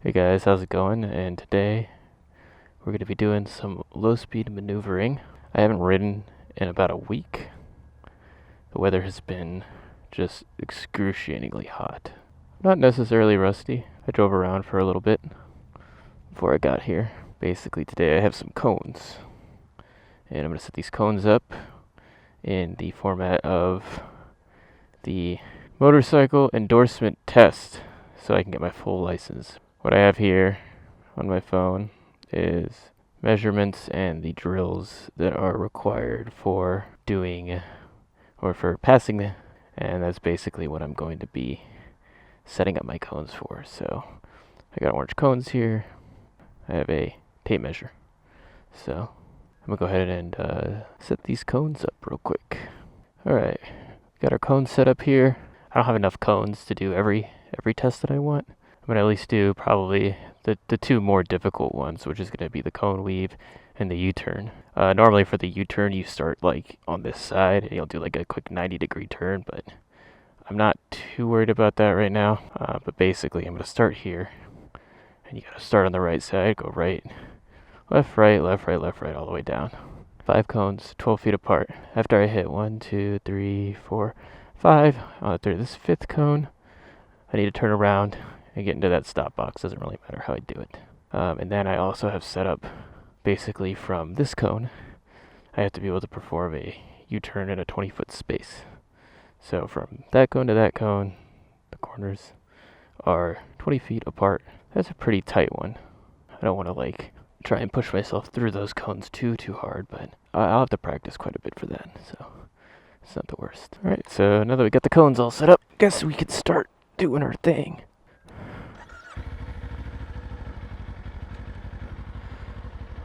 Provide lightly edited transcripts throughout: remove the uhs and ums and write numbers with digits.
Hey guys, how's it going? And today we're going to be doing some low speed maneuvering. I haven't ridden in about a week. The weather has been just excruciatingly hot. Not necessarily rusty. I drove around for a little bit before I got here. Basically today I have some cones. And I'm going to set these cones up in the format of the motorcycle endorsement test so I can get my full license. What I have here on my phone is measurements and the drills that are required for doing or for passing, and that's basically what I'm going to be setting up my cones for. So I got orange cones here. I have a tape measure. So I'm gonna go ahead and set these cones up real quick. Alright, got our cones set up here. I don't have enough cones to do every test that I want. I'm gonna at least do probably the two more difficult ones, which is gonna be the cone weave and the U-turn. Normally for the U-turn you start like on this side and you'll do like a quick 90-degree turn, but I'm not too worried about that right now. But basically I'm gonna start here, and you gotta start on the right side, go right, left, right, left, right, left, right, all the way down. 5 cones, 12 feet apart. After I hit 1, 2, 3, 4, 5, through this 5th cone, I need to turn around and get into that stop box. Doesn't really matter how I do it. And then I also have set up basically from this cone, I have to be able to perform a U-turn in a 20-foot space. So from that cone to that cone, the corners are 20 feet apart. That's a pretty tight one. I don't want to like try and push myself through those cones too hard, but I'll have to practice quite a bit for that, so it's not the worst. Alright, so now that we got the cones all set up, guess we could start doing our thing.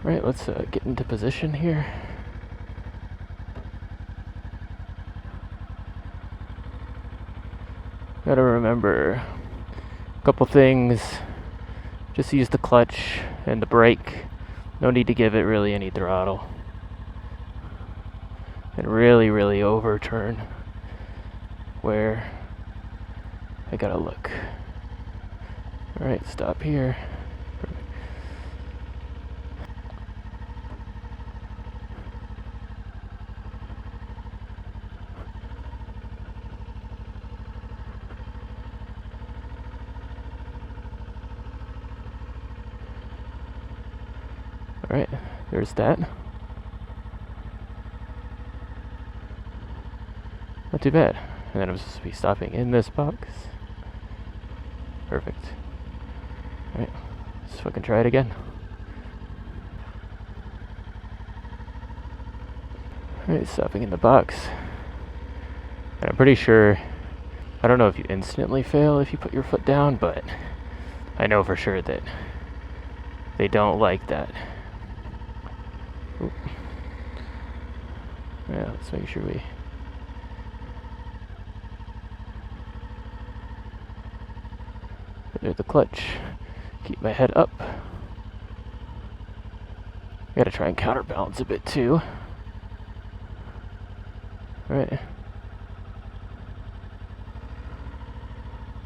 Alright, let's get into position here. Gotta remember a couple things. Just use the clutch and the brake. No need to give it really any throttle. And really overturn where I gotta look. Alright, stop here. Alright, there's that. Not too bad. And then I'm supposed to be stopping in this box. Perfect. Alright, let's fucking try it again. Alright, stopping in the box. And I'm pretty sure, I don't know if you instantly fail if you put your foot down, but I know for sure that they don't like that. Oop. Yeah, let's make sure we... There's the clutch. Keep my head up. Gotta try and counterbalance a bit too. Alright.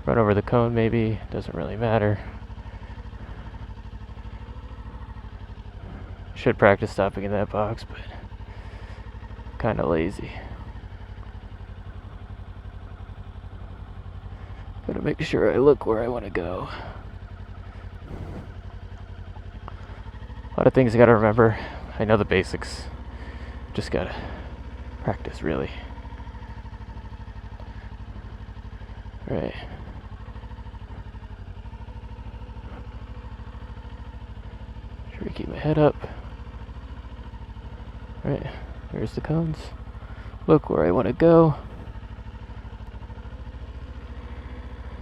Run over the cone maybe, doesn't really matter. Should practice stopping in that box, but kinda lazy. Gotta make sure I look where I want to go. A lot of things I gotta remember. I know the basics. Just gotta practice, really. Right. Sure to keep my head up. Right. There's the cones. Look where I want to go.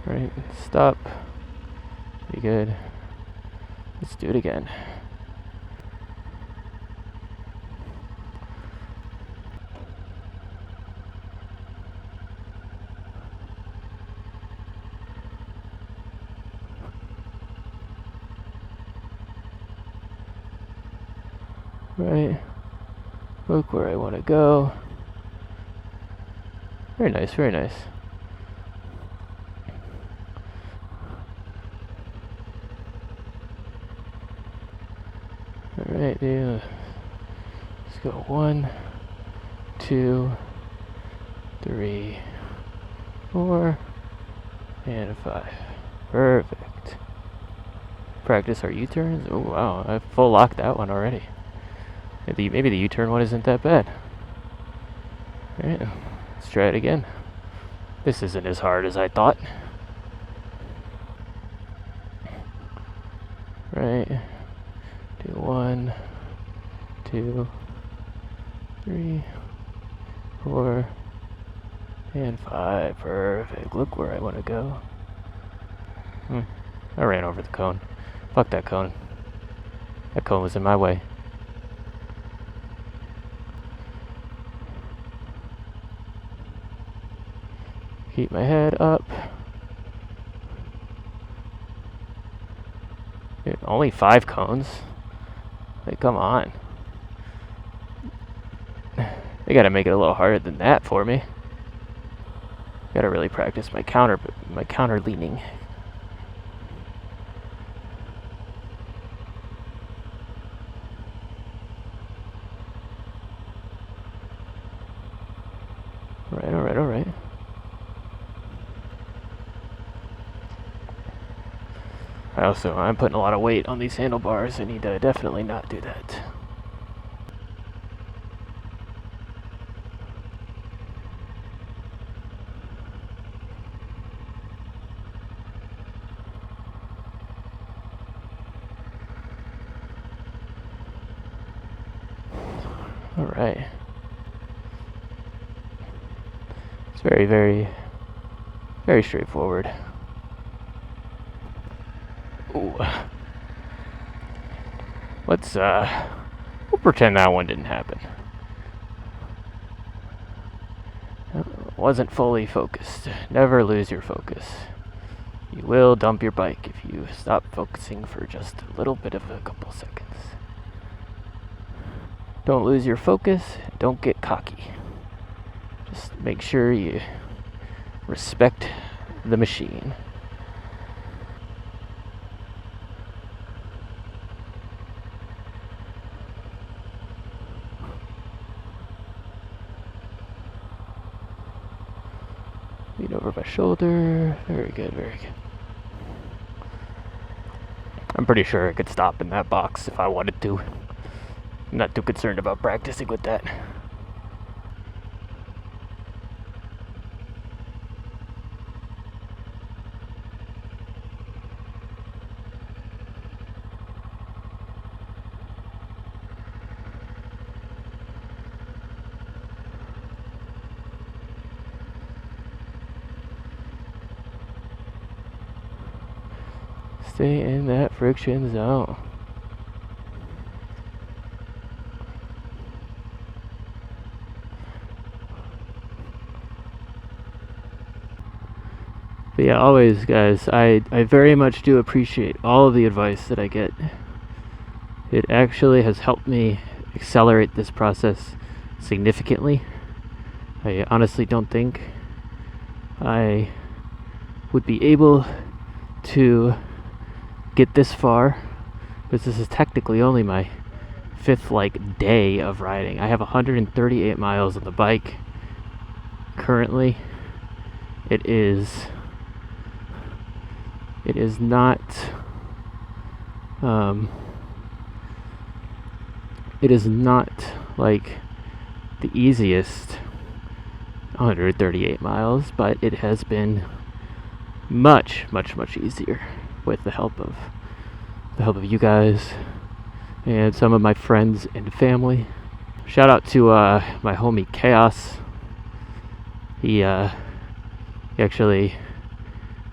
Right, stop. Pretty good. Let's do it again. Right. Look where I want to go. Very nice, very nice. Alright, yeah. Let's go 1, 2, 3, 4, and 5. Perfect. Practice our U-turns. Oh wow, I full locked that one already. Maybe the U-turn one isn't that bad. Alright, let's try it again. This isn't as hard as I thought. Right. Do 1, 2, 3, 4, and 5. Perfect. Look where I want to go. I ran over the cone. Fuck that cone. That cone was in my way. Keep my head up. Dude, only 5 cones? Like, come on. They gotta make it a little harder than that for me. Gotta really practice my counter leaning. Alright. I'm putting a lot of weight on these handlebars. I need to definitely not do that. Alright. It's very, very, very straightforward. Ooh. We'll pretend that one didn't happen. Wasn't fully focused. Never lose your focus. You will dump your bike if you stop focusing for just a little bit of a couple seconds. Don't lose your focus. Don't get cocky. Just make sure you respect the machine. Lean over my shoulder. Very good, very good. I'm pretty sure I could stop in that box if I wanted to. I'm not too concerned about practicing with that. Stay in that friction zone. But yeah, always, guys, I very much do appreciate all of the advice that I get. It actually has helped me accelerate this process significantly. I honestly don't think I would be able to get this far, because this is technically only my 5th day of riding. I have 138 miles on the bike currently. It is not like the easiest 138 miles, but it has been much easier with the help of you guys and some of my friends and family. Shout out to my homie Chaos. He actually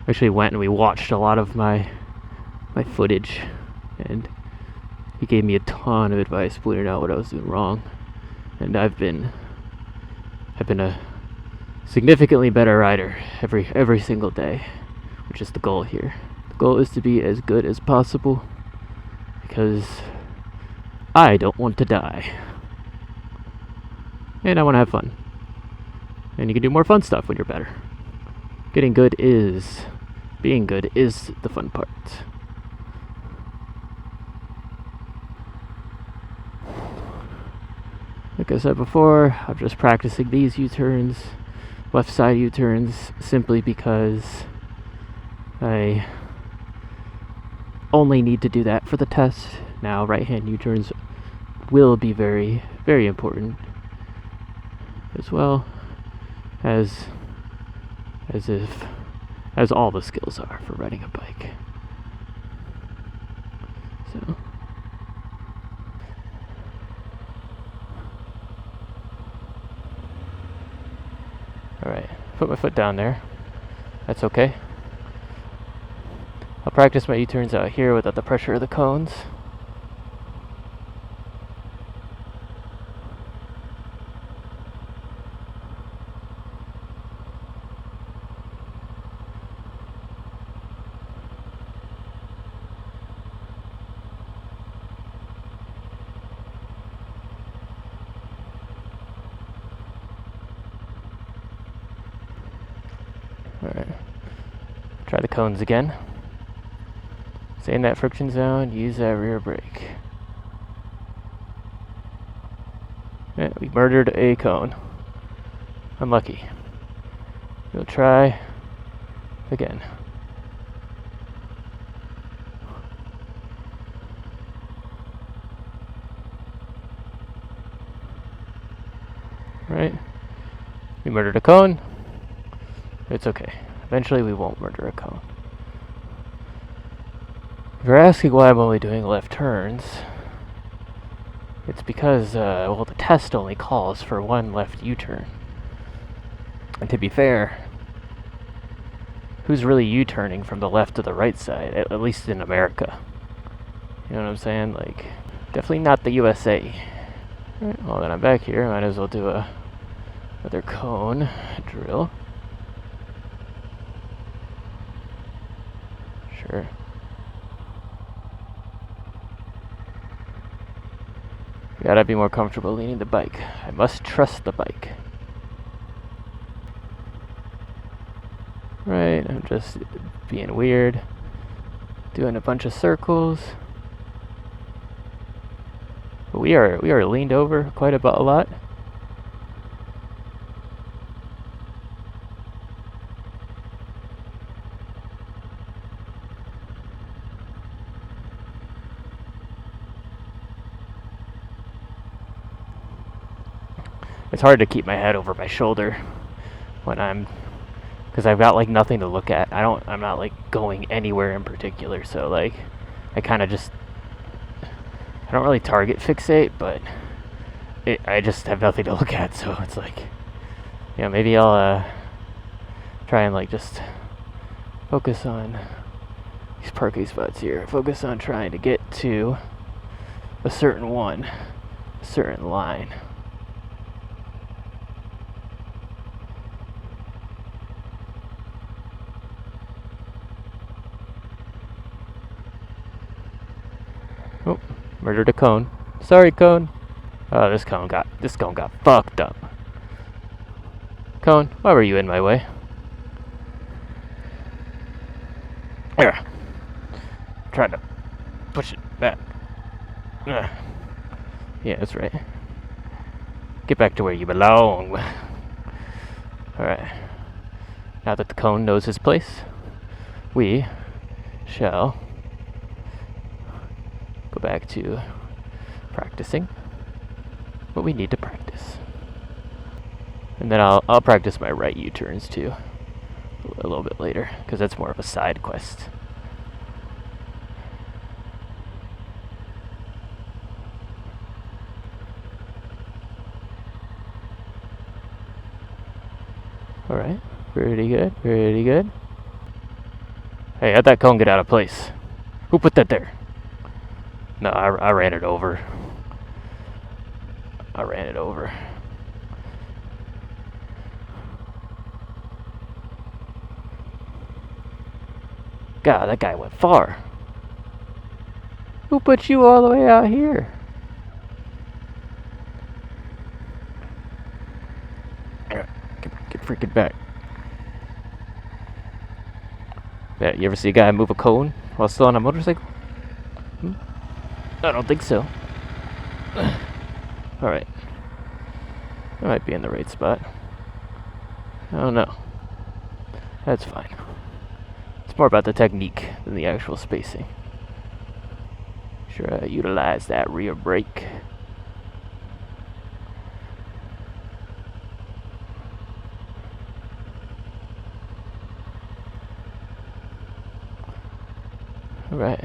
went and we watched a lot of my footage, and he gave me a ton of advice, pointing out what I was doing wrong. And I've been a significantly better rider every single day, which is the goal here. The goal is to be as good as possible, because I don't want to die. And I want to have fun. And you can do more fun stuff when you're better. Being good is the fun part. Like I said before, I'm just practicing these U-turns, left side U-turns, simply because I only need to do that for the test. Now, right-hand U-turns will be very, very important, as well as all the skills are for riding a bike. So. Alright, put my foot down there. That's okay. I'll practice my U-turns out here without the pressure of the cones. Alright, try the cones again. Stay in that friction zone, use that rear brake. Yeah, we murdered a cone. Unlucky. We'll try again. Right? We murdered a cone. It's okay. Eventually we won't murder a cone. If you're asking why I'm only doing left turns, it's because, well, the test only calls for one left U-turn. And to be fair, who's really U-turning from the left to the right side, at least in America? You know what I'm saying? Like, definitely not the USA. Right, well, then I'm back here. Might as well do another cone drill. Sure. Gotta be more comfortable leaning the bike. I must trust the bike. Right, I'm just being weird. Doing a bunch of circles. But we are leaned over quite a lot. It's hard to keep my head over my shoulder when because I've got like nothing to look at. I'm not like going anywhere in particular, so like I don't really target fixate, but I just have nothing to look at, so it's like, you know, maybe I'll try and like just focus on these parking spots here. Focus on trying to get to a certain line. Oh, murdered a cone. Sorry, cone. Oh, this cone got fucked up. Cone, why were you in my way? There. Trying to push it back. Yeah, that's right. Get back to where you belong. Alright. Now that the cone knows his place, we shall go back to practicing what we need to practice. And then I'll practice my right U-turns too a little bit later, because that's more of a side quest. Alright, pretty good. Hey, how'd that cone get out of place? Who put that there? No, I ran it over. God, that guy went far. Who put you all the way out here? Get freaking back. Yeah, you ever see a guy move a cone while still on a motorcycle? I don't think so. Alright. I might be in the right spot. I don't know. That's fine. It's more about the technique than the actual spacing. Sure, utilize that rear brake. Alright.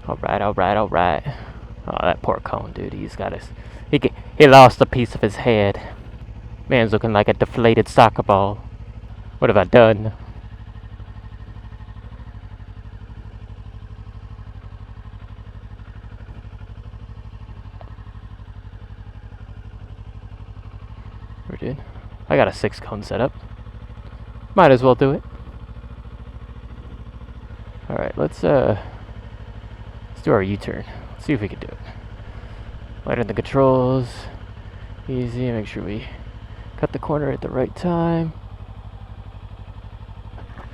Alright. Oh, that poor cone, dude. He's got his... He lost a piece of his head. Man's looking like a deflated soccer ball. What have I done? We did. I got a 6 cone set up. Might as well do it. Alright, let's do our U-turn. Let's see if we can do it. Lighten the controls. Easy, make sure we cut the corner at the right time.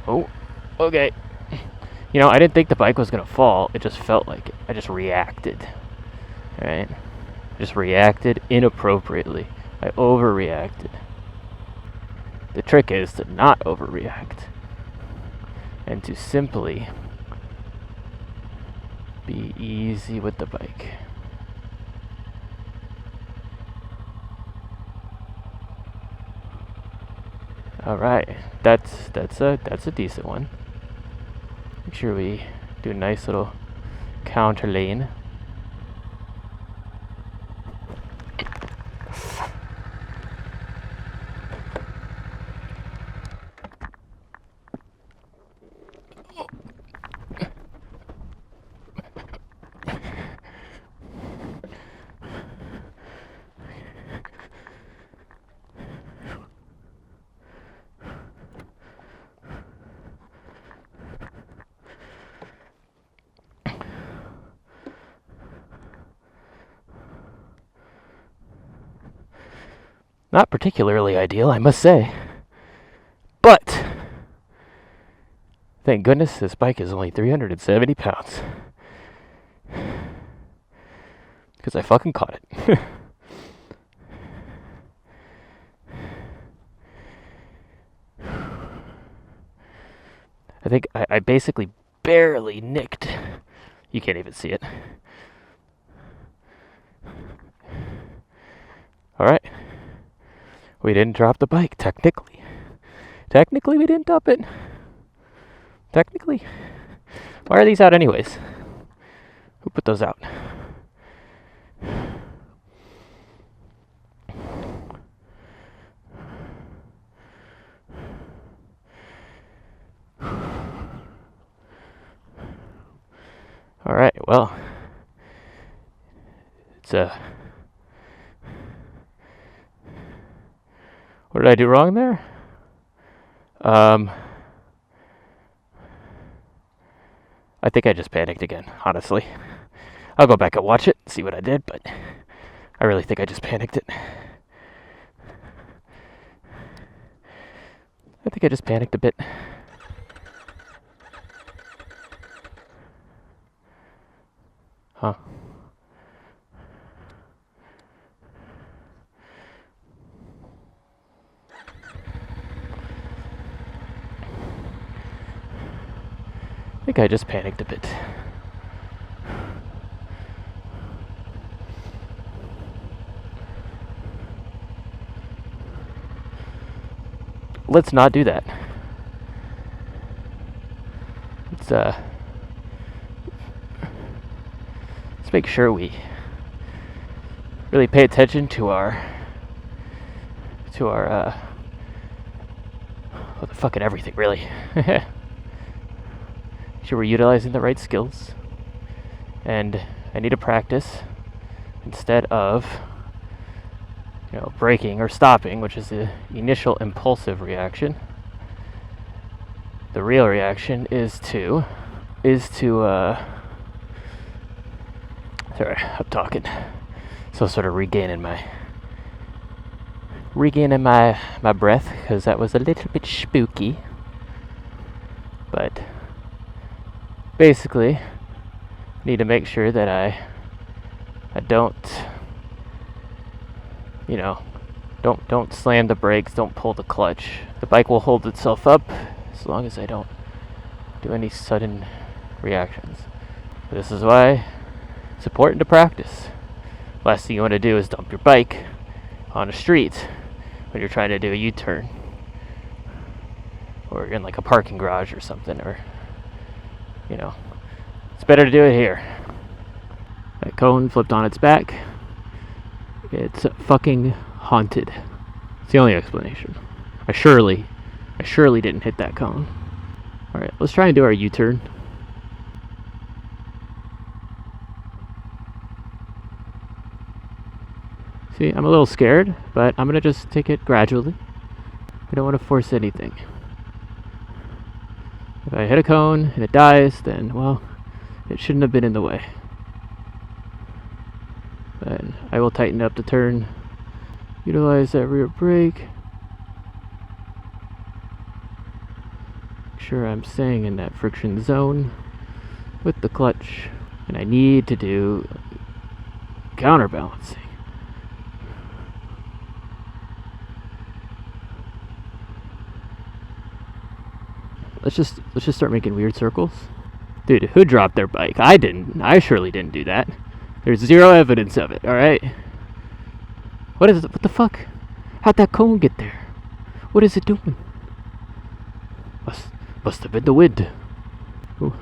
Oh, okay. You know, I didn't think the bike was gonna fall. It just felt like it. I just reacted. Alright? Just reacted inappropriately. I overreacted. The trick is to not overreact. And to simply be easy with the bike. Alright, that's a decent one. Make sure we do a nice little counter lane. Not particularly ideal, I must say. But thank goodness this bike is only 370 pounds. Because I fucking caught it. I think I basically barely nicked. You can't even see it. Alright. We didn't drop the bike, technically. Technically, we didn't dump it. Technically. Why are these out anyways? Who put those out? Alright, well. It's what did I do wrong there? I think I just panicked again, honestly. I'll go back and watch it, see what I did, but I really think I just panicked it. I think I just panicked a bit. Huh. I think I just panicked a bit. Let's not do that. Let's make sure we really pay attention to our fucking everything, really. Sure we're utilizing the right skills, and I need to practice instead of braking or stopping, which is the initial impulsive reaction. The real reaction is to sorry, I'm talking, so sort of regaining my breath, because that was a little bit spooky. But basically, need to make sure that I don't you know, don't slam the brakes, don't pull the clutch. The bike will hold itself up as long as I don't do any sudden reactions. This is why it's important to practice. Last thing you want to do is dump your bike on a street when you're trying to do a U-turn, or you're in like a parking garage or something, or it's better to do it here. That cone flipped on its back. It's fucking haunted. It's the only explanation. I surely didn't hit that cone. Alright, let's try and do our U-turn. See, I'm a little scared, but I'm gonna just take it gradually. I don't want to force anything. If I hit a cone and it dies, then, well, it shouldn't have been in the way. But I will tighten up the turn, utilize that rear brake. Make sure I'm staying in that friction zone with the clutch. And I need to do counterbalancing. Let's just start making weird circles. Dude, who dropped their bike? I didn't. I surely didn't do that. There's zero evidence of it, alright? What is it? What the fuck? How'd that cone get there? What is it doing? Must have been the wind. Ooh.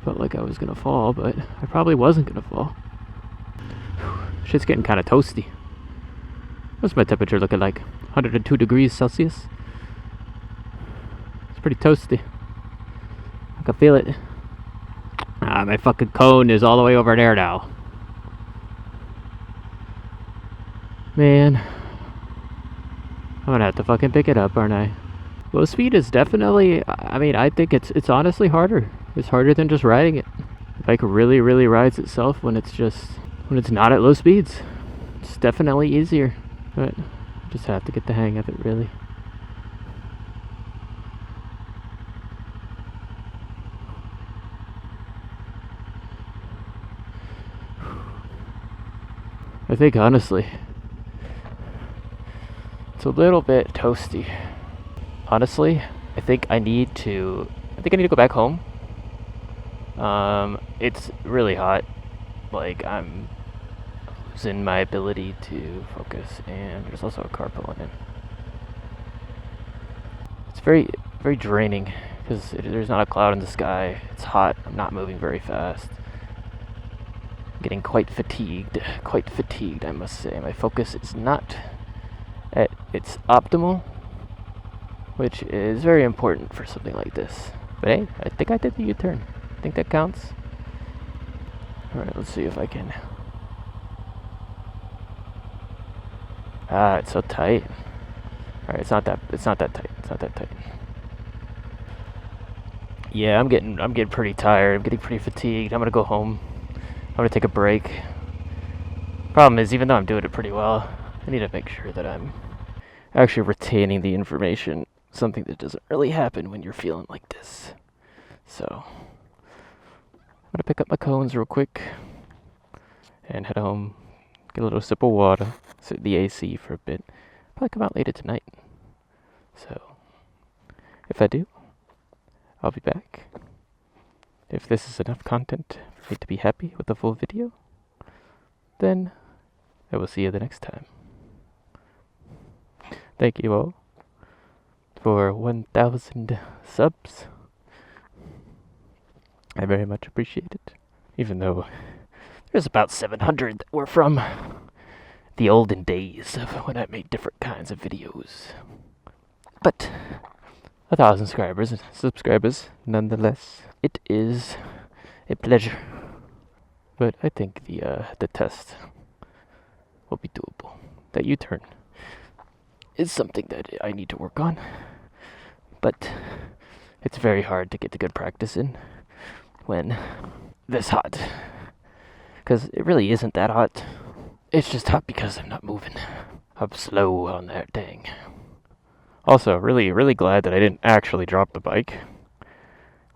Felt like I was gonna fall, but I probably wasn't gonna fall. Shit's getting kinda toasty. What's my temperature looking like? 102 degrees Celsius? It's pretty toasty. I can feel it. My fucking cone is all the way over there now. Man. I'm gonna have to fucking pick it up, aren't I? Low speed is definitely, I think it's honestly harder. It's harder than just riding it. The bike really rides itself when it's not at low speeds. It's definitely easier. But I just have to get the hang of it, really. I think honestly, it's a little bit toasty. Honestly, I think I need to go back home. It's really hot. Like, I'm losing my ability to focus, and there's also a car pulling in. It's very draining because there's not a cloud in the sky. It's hot. I'm not moving very fast. Getting quite fatigued, I must say. My focus is not at its optimal, which is very important for something like this. But hey, I think I did the U-turn. I think that counts. Alright, let's see if I can. It's so tight. Alright, it's not that tight. Yeah, I'm getting pretty tired. I'm getting pretty fatigued. I'm gonna go home. I'm gonna take a break. Problem is, even though I'm doing it pretty well, I need to make sure that I'm actually retaining the information. Something that doesn't really happen when you're feeling like this. So, I'm gonna pick up my cones real quick and head home. Get a little sip of water. Sit in the AC for a bit. Probably come out later tonight. So, if I do, I'll be back. If this is enough content for me to be happy with the full video, then I will see you the next time. Thank you all for 1,000 subs. I very much appreciate it. Even though there's about 700 that were from the olden days of when I made different kinds of videos. But 1,000 subscribers nonetheless. It is a pleasure. But I think the test will be doable. That U-turn is something that I need to work on. But it's very hard to get the good practice in when this hot. Because it really isn't that hot. It's just hot because I'm not moving. I'm slow on that thing. Also, really glad that I didn't actually drop the bike.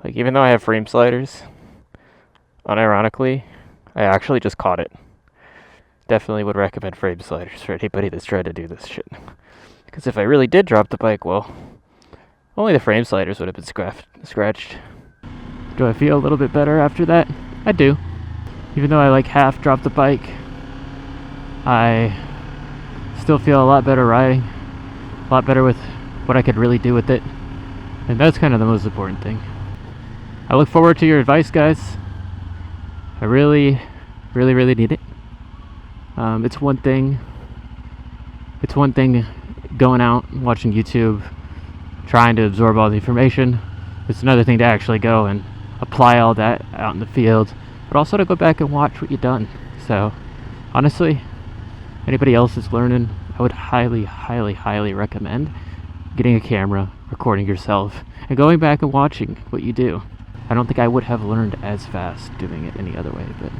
Like, even though I have frame sliders, unironically, I actually just caught it. definitely would recommend frame sliders for anybody that's trying to do this shit. Because if I really did drop the bike, well, only the frame sliders would have been scratched. Do I feel a little bit better after that? I do. Even though I like half dropped the bike, I still feel a lot better riding, a lot better with what I could really do with it. And that's kind of the most important thing. I look forward to your advice, guys. I really need it. It's one thing going out and watching YouTube, trying to absorb all the information. It's another thing to actually go and apply all that out in the field, but also to go back and watch what you've done. So honestly, anybody else that's learning, I would highly recommend getting a camera, recording yourself, and going back and watching what you do. I don't think I would have learned as fast doing it any other way, but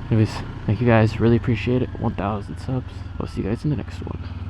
anyways, thank you guys, really appreciate it. 1,000 subs. I'll see you guys in the next one.